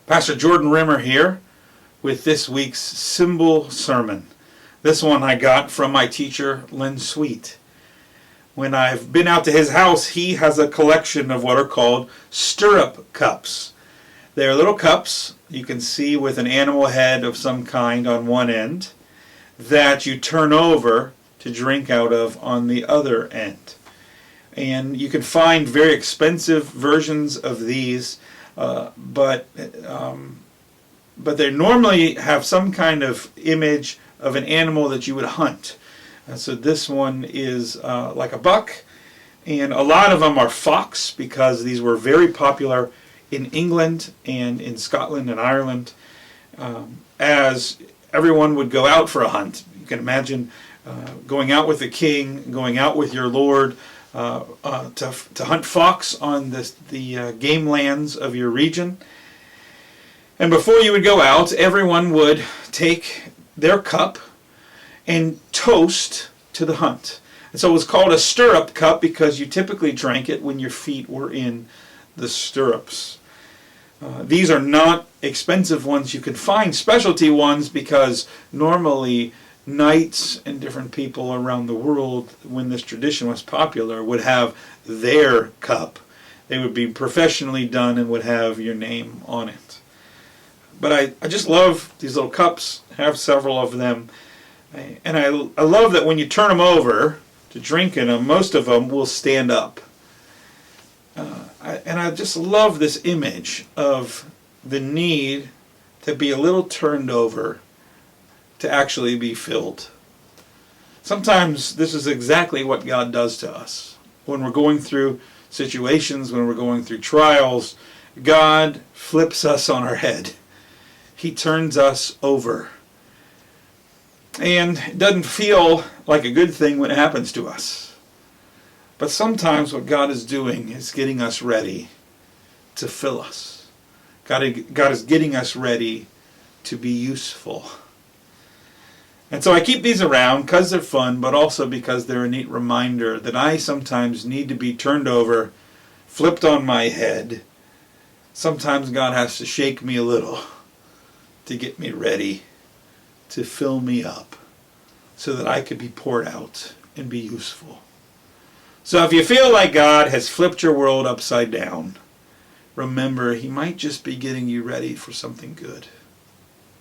Pastor Jordan Rimmer here with this week's symbol sermon. This one I got from my teacher, Lynn Sweet. When I've been out to his house, he has a collection of what are called stirrup cups. They're little cups you can see with an animal head of some kind on one end that you turn over to drink out of on the other end. And you can find very expensive versions of these, but they normally have some kind of image of an animal that you would hunt. So this one is like a buck, and a lot of them are fox because these were very popular in England and in Scotland and Ireland as everyone would go out for a hunt. You can imagine going out with the king, going out with your lord, to hunt fox on the game lands of your region. And before you would go out, everyone would take their cup and toast to the hunt. And so it was called a stirrup cup because you typically drank it when your feet were in the stirrups. These are not expensive ones. You can find specialty ones because normally knights and different people around the world, when this tradition was popular, would have their cup. They would be professionally done and would have your name on it. But I just love these little cups. I have several of them. And I love that when you turn them over to drink in them, most of them will stand up. And I just love this image of the need to be a little turned over to actually be filled. Sometimes this is exactly what God does to us. When we're going through situations, when we're going through trials, God flips us on our head. He turns us over. And it doesn't feel like a good thing when it happens to us. But sometimes what God is doing is getting us ready to fill us. God is getting us ready to be useful. And so I keep these around because they're fun, but also because they're a neat reminder that I sometimes need to be turned over, flipped on my head. Sometimes God has to shake me a little to get me ready, to fill me up, so that I could be poured out and be useful. So if you feel like God has flipped your world upside down, remember He might just be getting you ready for something good.